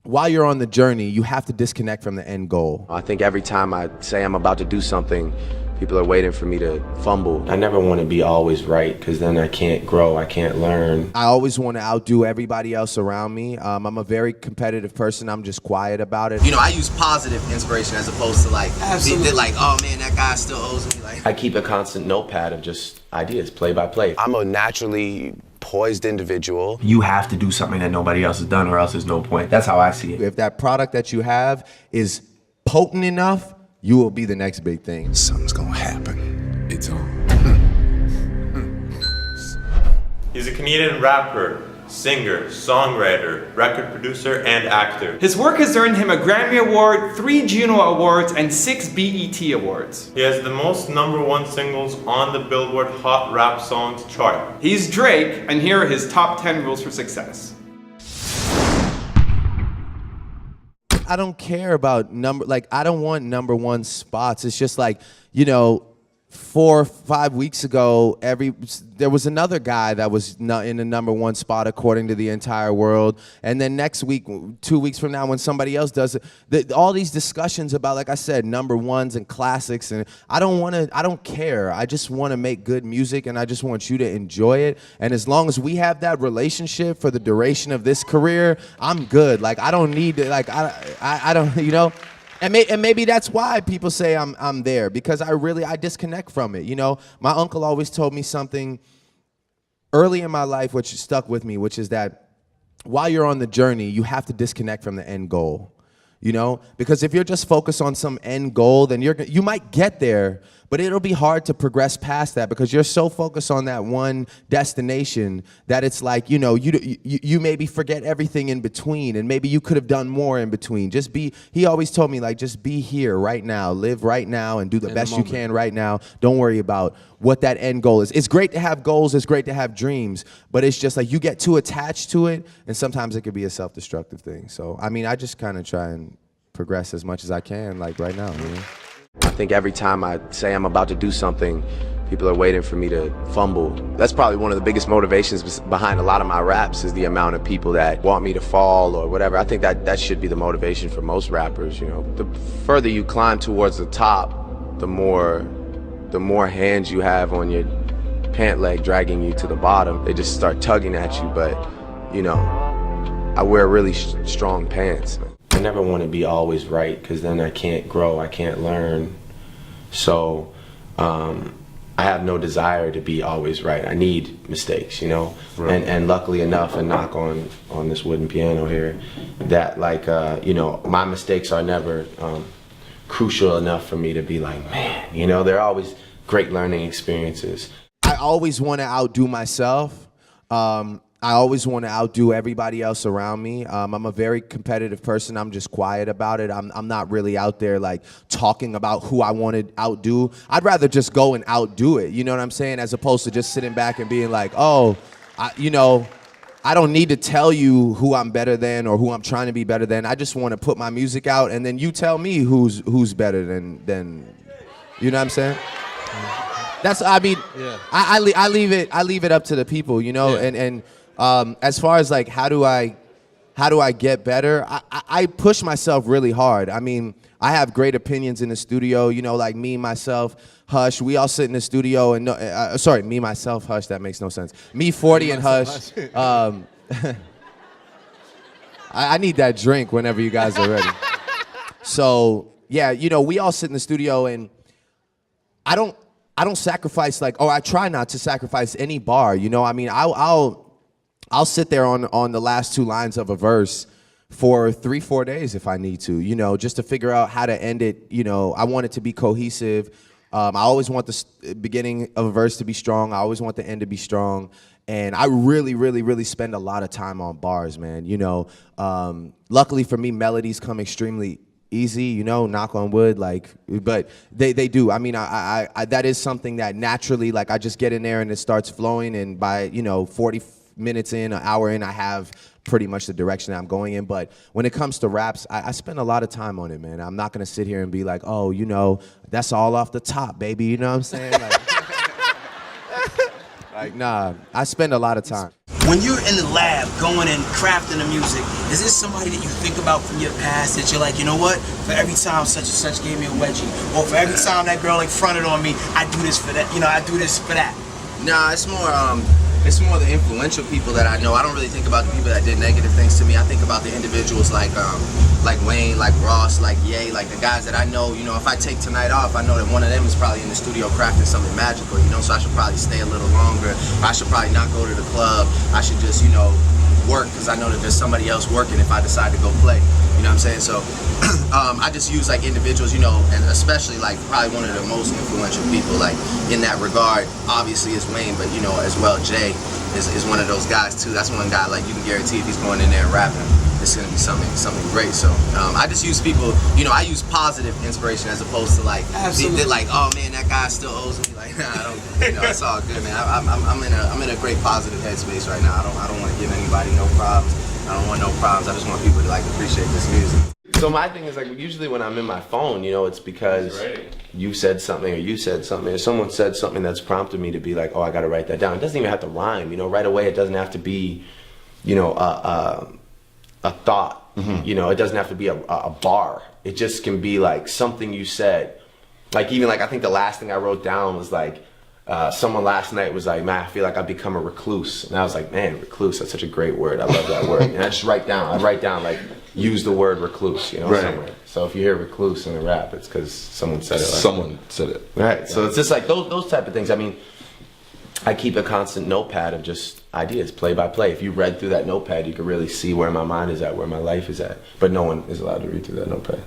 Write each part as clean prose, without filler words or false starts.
while you're on the journey, you have to disconnect from the end goal. I think every time I say I'm about to do something, people are waiting for me to fumble. I never want to be always right, because then I can't grow, I can't learn. I always want to outdo everybody else around me. I'm a very competitive person. I'm just quiet about it. You know, I use positive inspiration as opposed to like, they're like, oh man, that guy still owes me. Like, I keep a constant notepad of just ideas, play by play. I'm a naturally poised individual. You have to do something that nobody else has done, or else there's no point. That's how I see it. If that product that you have is potent enough, you will be the next big thing. Something's gonna happen. It's on. He's a Canadian rapper, singer, songwriter, record producer, and actor. His work has earned him a Grammy Award, 3 Juno Awards, and 6 BET Awards. He has the most #1 singles on the Billboard Hot Rap Songs chart. He's Drake, and here are his top 10 rules for success. I don't care about I don't want #1 spots. It's just like, you know, 4 or 5 weeks ago, there was another guy that was in the #1 spot according to the entire world. And then next week, 2 weeks from now, when somebody else does it, all these discussions about, like I said, #1s and classics, and I don't care. I just want to make good music, and I just want you to enjoy it. And as long as we have that relationship for the duration of this career, I'm good. Like, I don't need to, like, I don't, you know. And maybe that's why people say I'm there, because I disconnect from it. You know, my uncle always told me something early in my life which stuck with me, which is that while you're on the journey, you have to disconnect from the end goal. You know, because if you're just focused on some end goal, then you might get there, but it'll be hard to progress past that because you're so focused on that one destination that it's like, you know, you maybe forget everything in between, and maybe you could have done more in between. He always told me, like, just be here right now, live right now, and do the best you can right now. Don't worry about what that end goal is. It's great to have goals, it's great to have dreams, but it's just like you get too attached to it, and sometimes it could be a self-destructive thing. So, I mean, I just kind of try and progress as much as I can, like right now, you know? I think every time I say I'm about to do something, people are waiting for me to fumble. That's probably one of the biggest motivations behind a lot of my raps, is the amount of people that want me to fall or whatever. I think that should be the motivation for most rappers, you know. The further you climb towards the top, the more hands you have on your pant leg dragging you to the bottom. They just start tugging at you, but, you know, I wear really strong pants. I never want to be always right, because then I can't grow, I can't learn. So I have no desire to be always right. I need mistakes, you know. Right. And luckily enough, and knock on this wooden piano here, that like you know, my mistakes are never crucial enough for me to be like, man, you know, they're always great learning experiences. I always want to outdo myself. I always want to outdo everybody else around me. I'm a very competitive person. I'm just quiet about it. I'm not really out there like talking about who I want to outdo. I'd rather just go and outdo it, you know what I'm saying? As opposed to just sitting back and being like, oh, you know, I don't need to tell you who I'm better than or who I'm trying to be better than. I just want to put my music out, and then you tell me who's better than, you know what I'm saying? That's, I mean, yeah. I leave it up to the people, you know, yeah. and as far as like how do I get better, I push myself really hard. I mean, I have great opinions in the studio, you know, like me, myself, Hush, we all sit in the studio and sorry, me, myself, Hush, that makes no sense. Me, 40 and Hush. I need that drink whenever you guys are ready. So yeah, you know, we all sit in the studio, and I don't sacrifice, like, I try not to sacrifice any bar, you know. I mean, I'll sit there on the last 2 lines of a verse for 3-4 days if I need to, you know, just to figure out how to end it. You know, I want it to be cohesive. I always want the beginning of a verse to be strong. I always want the end to be strong. And I really, really, really spend a lot of time on bars, man. You know, luckily for me, melodies come extremely easy, you know, knock on wood, like, but they do. I mean, I that is something that naturally, like, I just get in there and it starts flowing, and by, you know, 40 minutes in, an hour in, I have pretty much the direction that I'm going in. But when it comes to raps, I spend a lot of time on it, man. I'm not gonna sit here and be like, oh, you know, that's all off the top, baby, you know what I'm saying? Like, nah, I spend a lot of time. When you're in the lab going and crafting the music, Is this somebody that you think about from your past that you're like, you know what? For every time such and such gave me a wedgie, or for every time that girl like fronted on me, I do this for that. You know, I do this for that. Nah, it's more the influential people that I know. I don't really think about the people that did negative things to me. I think about the individuals like Wayne, like Ross, like Ye, like the guys that I know. You know, if I take tonight off, I know that one of them is probably in the studio crafting something magical. You know, so I should probably stay a little longer. I should probably not go to the club. I should just, you know, work, because I know that there's somebody else working if I decide to go play. You know what I'm saying? So I just use like individuals, you know, and especially like probably one of the most influential people like in that regard obviously is Wayne, but you know as well Jay is one of those guys too. That's one guy like you can guarantee if he's going in there and rapping, it's gonna be something great. So I just use people, you know, I use positive inspiration as opposed to like they're like, oh man, that guy still owes me. Like, nah, I don't, you know, it's all good, man. I'm in a great positive headspace right now. I don't want to give anybody no problems. I don't want no problems. I just want people to like appreciate this music. So my thing is like usually when I'm in my phone, you know, it's because you said something or you said something or someone said something that's prompted me to be like, oh, I got to write that down. It doesn't even have to rhyme, you know, right away. It doesn't have to be, you know, a thought. You know, it doesn't have to be a bar. It just can be like something you said. Like even like I think the last thing I wrote down was like someone last night was like, man, I feel like I've become a recluse. And I was like, man, recluse, that's such a great word. I love that word. And I just write down like use the word recluse, you know, somewhere. So if you hear recluse in the rap, it's because someone said it. Someone said it. Right. So it's just like those type of things. I mean, I keep a constant notepad of just ideas, play by play. If you read through that notepad, you can really see where my mind is at, where my life is at. But no one is allowed to read through that notepad.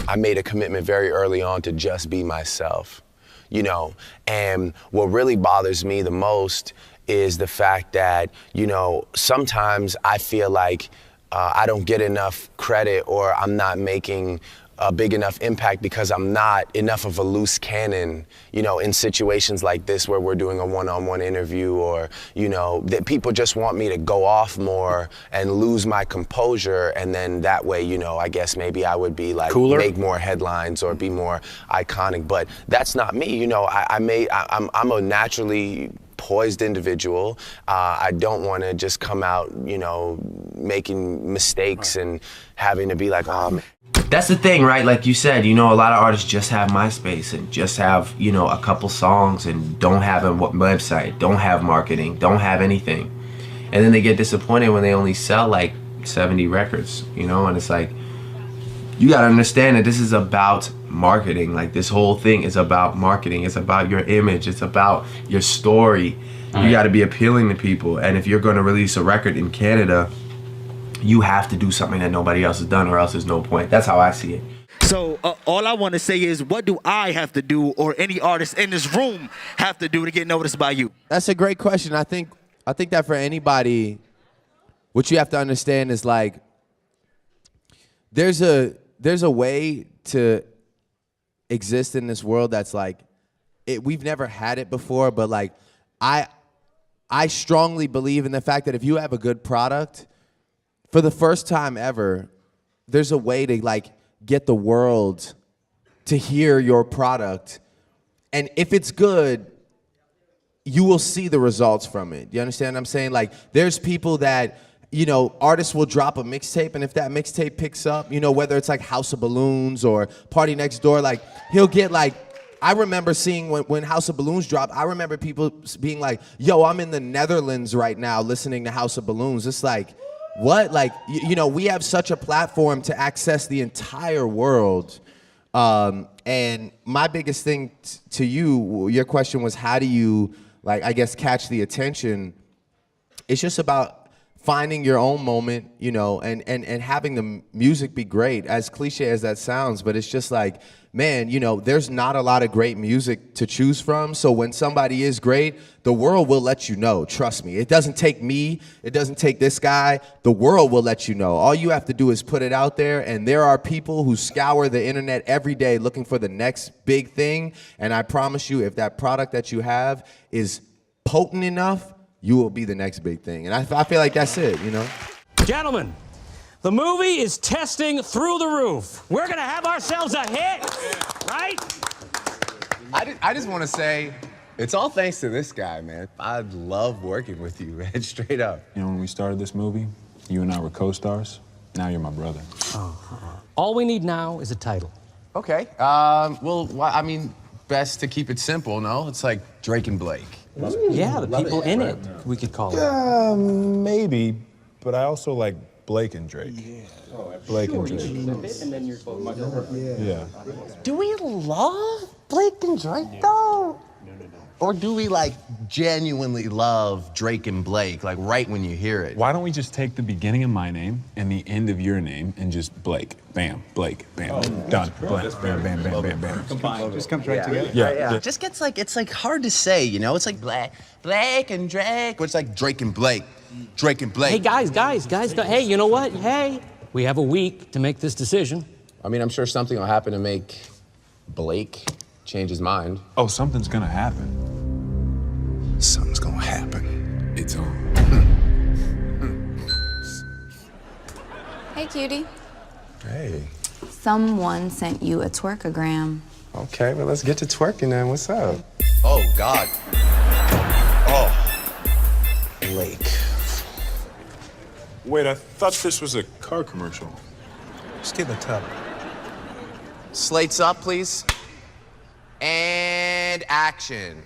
I made a commitment very early on to just be myself, you know, and what really bothers me the most is the fact that, you know, sometimes I feel like I don't get enough credit or I'm not making a big enough impact because I'm not enough of a loose cannon, you know, in situations like this where we're doing a one-on-one interview or, you know, that people just want me to go off more and lose my composure, and then that way, you know, I guess maybe I would be like cooler, make more headlines or be more iconic, but that's not me, you know. I'm a naturally poised individual. I don't want to just come out, you know, making mistakes and having to be like, oh man. That's the thing, right? Like you said, you know, a lot of artists just have MySpace and just have, you know, a couple songs and don't have a website, don't have marketing, don't have anything. And then they get disappointed when they only sell like 70 records, you know, and it's like, you gotta understand that this is about marketing. Like this whole thing is about marketing. It's about your image. It's about your story. You gotta be appealing to people. And if you're gonna release a record in Canada, you have to do something that nobody else has done, or else there's no point. That's how I see it. So all I want to say is, what do I have to do, or any artist in this room have to do to get noticed by you? That's a great question. I think that for anybody, what you have to understand is like, there's a way to exist in this world that's like, we've never had it before, but like, I strongly believe in the fact that if you have a good product, for the first time ever, there's a way to like get the world to hear your product. And if it's good, you will see the results from it. You understand what I'm saying? Like there's people that, you know, artists will drop a mixtape, and if that mixtape picks up, you know, whether it's like House of Balloons or Party Next Door, like he'll get like, I remember seeing when House of Balloons dropped, I remember people being like, yo, I'm in the Netherlands right now listening to House of Balloons. It's like, what? Like, you know, we have such a platform to access the entire world. And my biggest thing to you, your question was, how do you, like, I guess, catch the attention? It's just about finding your own moment, you know, and having the music be great, as cliche as that sounds, but it's just like, man, you know, there's not a lot of great music to choose from. So when somebody is great, the world will let you know. Trust me. It doesn't take me. It doesn't take this guy. The world will let you know. All you have to do is put it out there. And there are people who scour the internet every day looking for the next big thing. And I promise you, if that product that you have is potent enough, you will be the next big thing. And I feel like that's it, you know? Gentlemen, the movie is testing through the roof. We're gonna have ourselves a hit, right? I just want to say, it's all thanks to this guy, man. I love working with you, man, straight up. You know, when we started this movie, you and I were co-stars. Now you're my brother. All we need now is a title. Okay. Well, I mean, best to keep it simple, no? It's like Drake and Blake. Yeah, the people in it, we could call it. Maybe, but I also like Blake and Drake. Yeah. Blake and Drake. Yeah. Do we love Blake and Drake though? Or do we like genuinely love Drake and Blake, like right when you hear it? Why don't we just take the beginning of my name and the end of your name and just Blake, bam, Blake, bam, done. Blake, bam, bam, bam, bam, bam. Just comes right together. Yeah. It just gets like, it's like hard to say, you know? It's like Blake and Drake. It's like Drake and Blake. Drake and Blake. Hey, guys, hey, you know what? Hey, we have a week to make this decision. I mean, I'm sure something will happen to make Blake change his mind. Oh, something's gonna happen. Something's gonna happen. It's on. Hey, cutie. Hey. Someone sent you a twerkogram. Okay, well, let's get to twerking then. What's up? Oh, God. Oh. Blake. Wait, I thought this was a car commercial. Just give it a tub. Slates up, please. And action.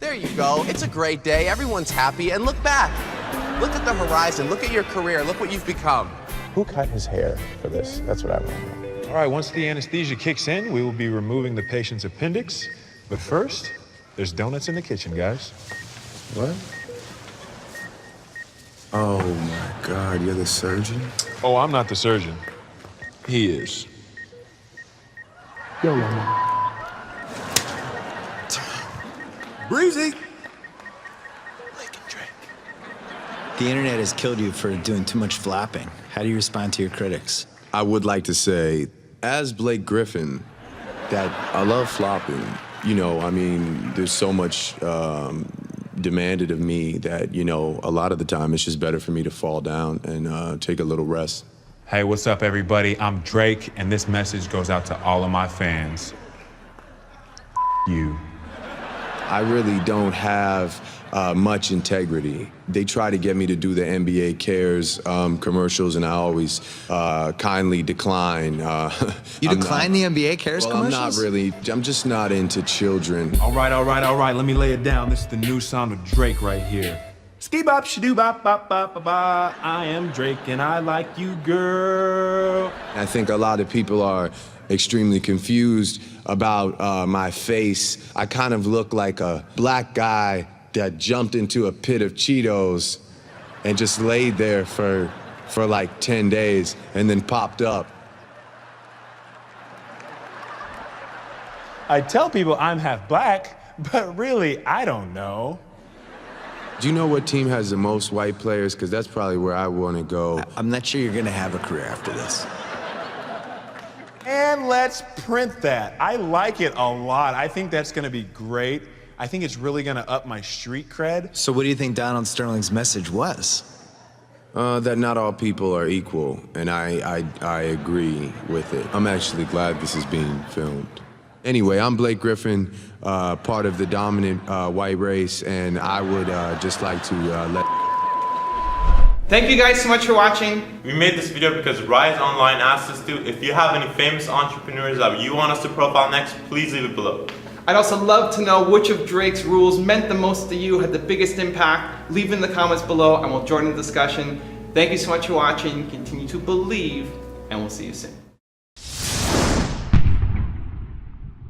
There you go. It's a great day. Everyone's happy. And look back. Look at the horizon. Look at your career. Look what you've become. Who cut his hair for this? That's what I want to know. All right, once the anesthesia kicks in, we will be removing the patient's appendix. But first, there's donuts in the kitchen, guys. What? Oh my God, you're the surgeon? Oh, I'm not the surgeon. He is. Breezy. The internet has killed you for doing too much flapping. How do you respond to your critics? I would like to say, as Blake Griffin, that I love flopping. You know, I mean, there's so much demanded of me that, you know, a lot of the time it's just better for me to fall down and take a little rest. Hey, what's up, everybody? I'm Drake, and this message goes out to all of my fans. You. I really don't have much integrity. They try to get me to do the NBA Cares commercials, and I always kindly decline. You decline the NBA Cares commercials? I'm not really. I'm just not into children. All right. Let me lay it down. This is the new sound of Drake right here. Ski bop, shadoo bop, bop, bop, bop, bop. I am Drake, and I like you, girl. I think a lot of people are extremely confused about my face. I kind of look like a black guy that jumped into a pit of Cheetos and just laid there for like 10 days and then popped up. I tell people I'm half black, but really, I don't know. Do you know what team has the most white players? Because that's probably where I want to go. I'm not sure you're gonna have a career after this. And let's print that. I like it a lot. I think that's gonna be great. I think it's really gonna up my street cred. So what do you think Donald Sterling's message was? That not all people are equal, and I agree with it. I'm actually glad this is being filmed. Anyway, I'm Blake Griffin, part of the dominant white race, and I would just like to let... Thank you guys so much for watching. We made this video because Rise Online asked us to. If you have any famous entrepreneurs that you want us to profile next, please leave it below. I'd also love to know which of Drake's rules meant the most to you, had the biggest impact. Leave in the comments below and we'll join the discussion. Thank you so much for watching. Continue to believe, and we'll see you soon.